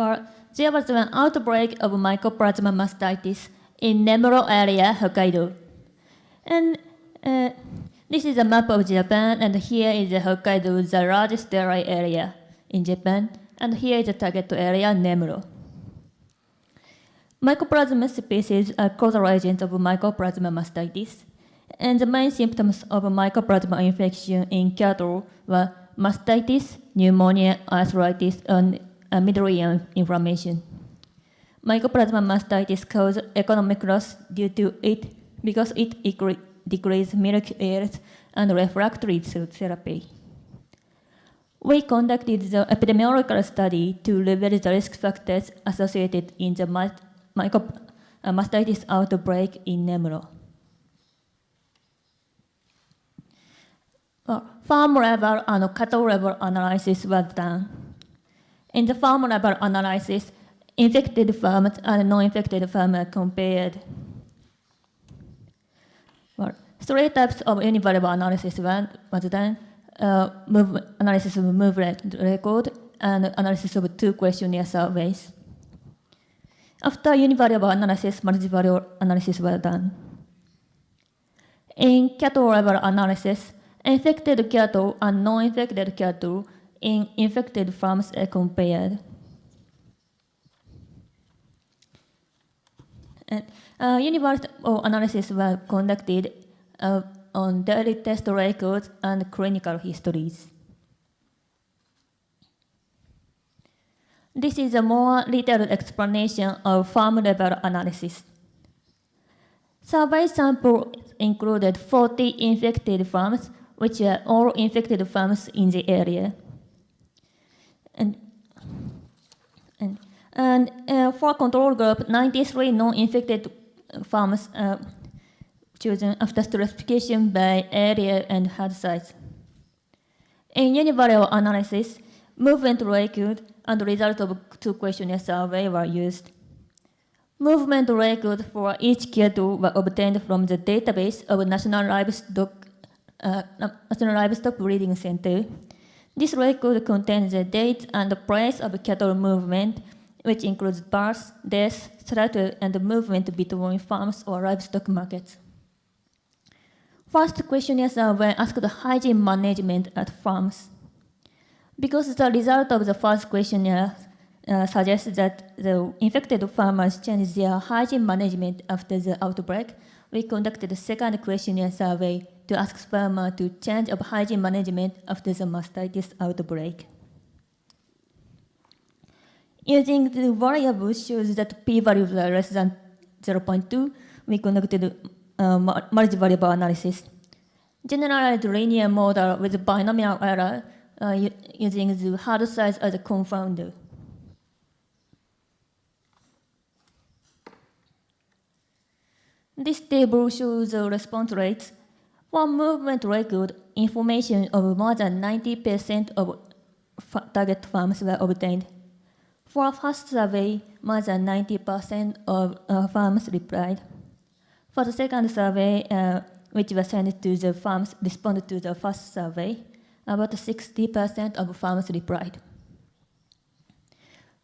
Well, there was an outbreak of Mycoplasma mastitis in Nemuro area, Hokkaido. And this is a map of Japan, and here is Hokkaido, the largest dry area in Japan, and here is the target area, Nemuro. Mycoplasma species are causal agents of Mycoplasma mastitis, and the main symptoms of Mycoplasma infection in cattle were mastitis, pneumonia, arthritis, and middle ear inflammation. Mycoplasma mastitis causes economic loss due to it because it decreases milk yield and refractory therapy. We conducted the epidemiological study to reveal the risk factors associated in the mastitis outbreak in Nemuro. Farm level and cattle level analysis was done. In the farm level analysis, infected farms and non-infected farms are compared. Three types of univariable analysis was done: analysis of movement record and analysis of 2 questionnaire surveys. After univariable analysis, multivariable analysis was done. In cattle level analysis, infected cattle and non-infected cattle in infected farms are compared. Univariable analysis was conducted on daily test records and clinical histories. This is a more detailed explanation of farm-level analysis. Survey samples included 40 infected farms, which are all infected farms in the area. And for control group, 93 non-infected farms chosen after stratification by area and herd size. In univariable analysis, movement record and result of 2 questionnaire survey were used. Movement record for each cattle were obtained from the database of National Livestock Breeding Center. This record contains the date and the place of cattle movement, which includes birth, death, slaughter, and movement between farms or livestock markets. First questionnaire survey asked hygiene management at farms. Because the result of the first questionnaire suggests that the infected farmers changed their hygiene management after the outbreak, we conducted a second questionnaire survey to ask farmers to change of hygiene management after the mastitis outbreak. Using the variable shows that p-values are less than 0.2, we conducted multivariable analysis. Generalized linear model with binomial error using the herd size as a confounder. This table shows the response rates. For movement record, information of more than 90% of target farms were obtained. For first survey, more than 90% of farms replied. For the second survey, which was sent to the farms responded to the first survey, about 60% of farms replied.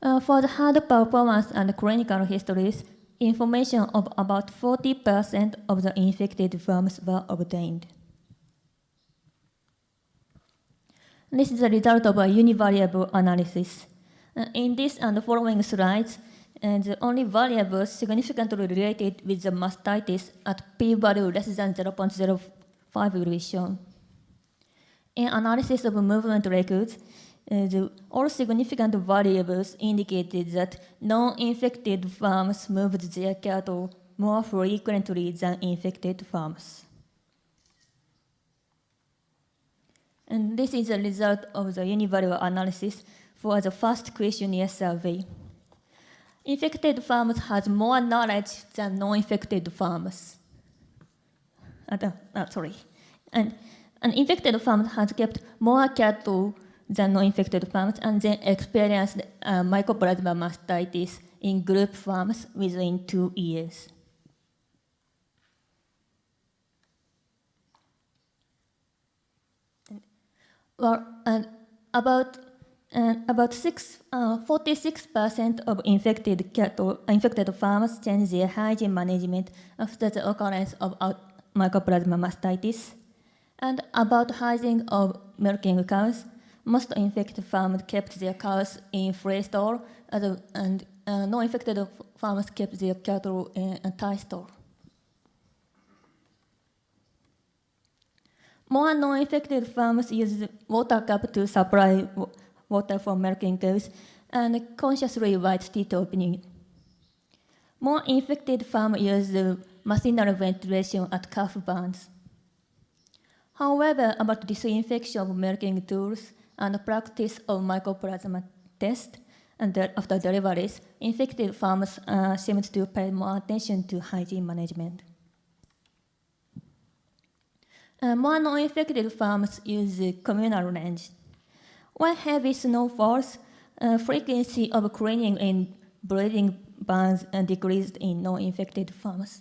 For the herd performance and clinical histories, information of about 40% of the infected farms were obtained. This is the result of a univariable analysis. In this and the following slides, the only variables significantly related with the mastitis at p-value less than 0.05 will be shown. In analysis of movement records, all significant variables indicated that non-infected farms moved their cattle more frequently than infected farms. And this is the result of the univariable analysis for the first questionnaire survey. Infected farms had more knowledge than non-infected farms. And infected farms had kept more cattle than non-infected farms and then experienced Mycoplasma mastitis in group farms within 2 years. Well, and about And about 46% of infected farmers change their hygiene management after the occurrence of Mycoplasma mastitis. And about hygiene of milking cows, most infected farmers kept their cows in free stall, and non-infected farmers kept their cattle in a tight stall. More non-infected farmers use water cup to supply water for milking cows and consciously avoid teat opening. More infected farmers use machinery ventilation at calf barns. However, about disinfection of milking tools and practice of mycoplasma test and after deliveries, infected farmers seem to pay more attention to hygiene management. More non-infected farmers use communal range. When heavy snow falls, frequency of cleaning in breeding barns decreased in non-infected farmers.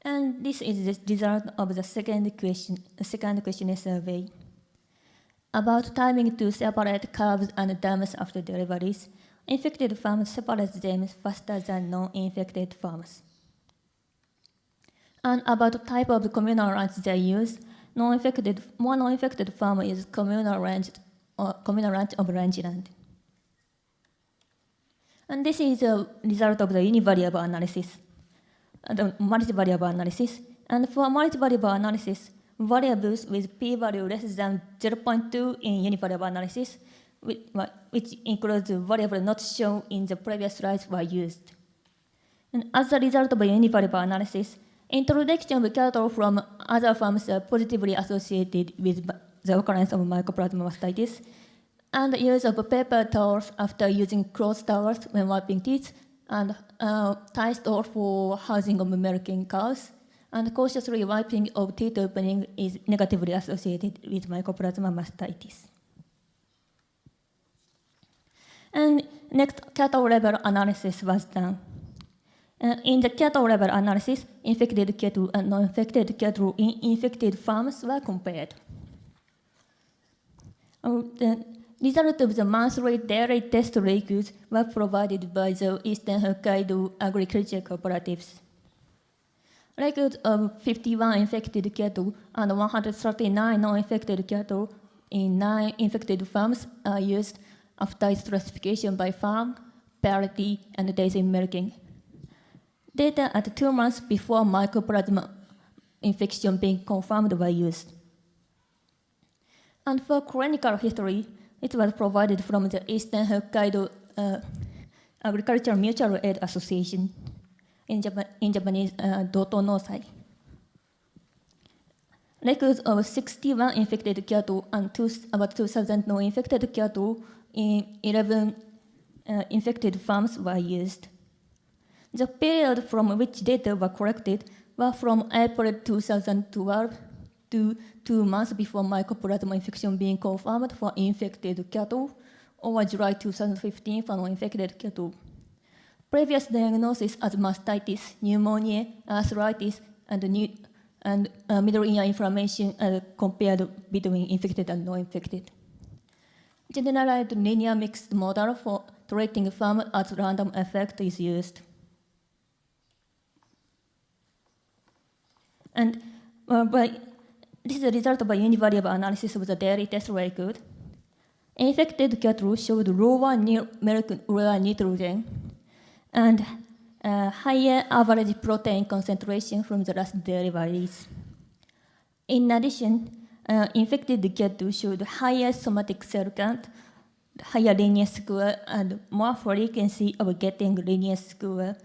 And this is the result of the second questionnaire survey. About timing to separate calves and dams after deliveries, infected farmers separate them faster than non-infected farmers. And about the type of communal range they use, more non-infected farmers use communal range of rangeland. And this is a result of the univariable analysis, the multivariable analysis. And for multivariable analysis, variables with p-value less than 0.2 in univariable analysis, which includes variables not shown in the previous slides, were used. And as a result of a univariable analysis, introduction of cattle from other farms are positively associated with the occurrence of Mycoplasma mastitis, and the use of paper towels after using cloth towels when wiping teeth, and tie stall for housing of milking cows, and cautiously wiping of teeth opening is negatively associated with Mycoplasma mastitis. And next, cattle level analysis was done. In the cattle level analysis, infected cattle and non-infected cattle in infected farms were compared. The result of the monthly daily test records were provided by the Eastern Hokkaido agriculture cooperatives. Records of 51 infected cattle and 139 non-infected cattle in 9 infected farms are used after stratification by farm, parity, and days in milking. Data at 2 months before Mycoplasma infection being confirmed were used. And for clinical history, it was provided from the Eastern Hokkaido Agricultural Mutual Aid Association, in Japanese, Doto Nosai. Records of 61 infected cattle and about 2,000 non-infected cattle in 11 infected farms were used. The period from which data were collected were from April 2012 to 2 months before Mycoplasma infection being confirmed for infected cattle, or July 2015 for non-infected cattle. Previous diagnosis as mastitis, pneumonia, arthritis, and middle ear inflammation are compared between infected and non-infected. Generalized linear mixed model for treating farm as random effect is used. And this is the result of a univariable analysis of the daily test record. Infected cattle showed lower milk urea nitrogen and higher average protein concentration from the last deliveries. In addition, infected cattle showed higher somatic cell count, higher linear score, and more frequency of getting linear score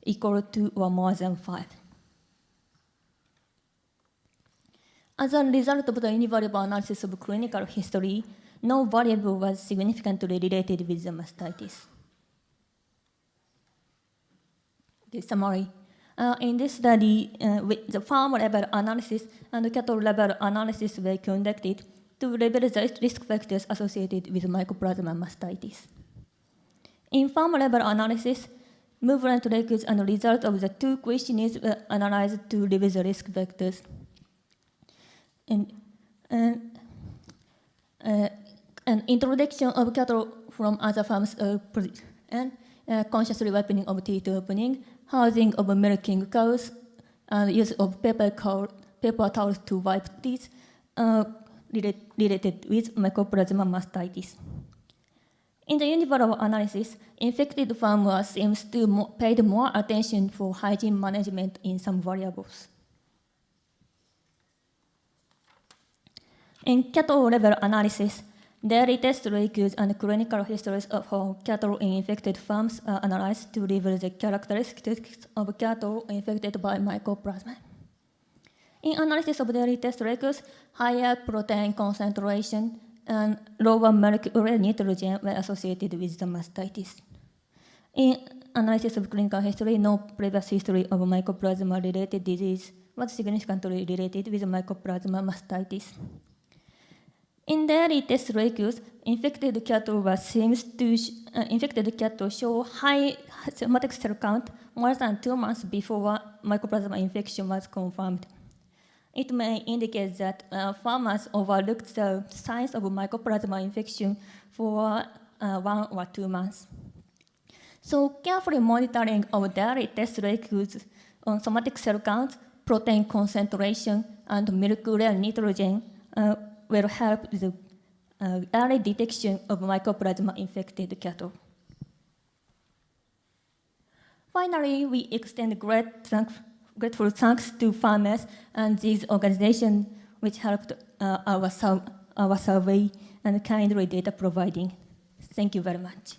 equal to or more than 5. As a result of the univariable analysis of clinical history, no variable was significantly related with the mastitis. The summary. In this study, the farm level analysis and cattle level analysis were conducted to reveal the risk factors associated with Mycoplasma mastitis. In farm level analysis, movement records and results of the 2 questionnaires were analyzed to reveal the risk factors. And introduction of cattle from other farms and conscious reopening of teat opening, housing of milking cows, and use of paper towels to wipe teeth related with Mycoplasma mastitis. In the Univariable analysis, infected farmers seems to paid more attention for hygiene management in some variables. In cattle level analysis, daily test records and clinical histories of cattle in infected farms are analyzed to reveal the characteristics of cattle infected by Mycoplasma. In analysis of daily test records, higher protein concentration and lower molecular nitrogen were associated with the mastitis. In analysis of clinical history, no previous history of Mycoplasma-related disease was significantly related with Mycoplasma mastitis. In daily test records, infected cattle show high somatic cell count more than 2 months before Mycoplasma infection was confirmed. It may indicate that farmers overlooked the signs of Mycoplasma infection for 1 or 2 months. So carefully monitoring of daily test records on somatic cell count, protein concentration, and molecular nitrogen will help the early detection of Mycoplasma-infected cattle. Finally, we extend grateful thanks to farmers and these organizations which helped our survey and kindly data providing. Thank you very much.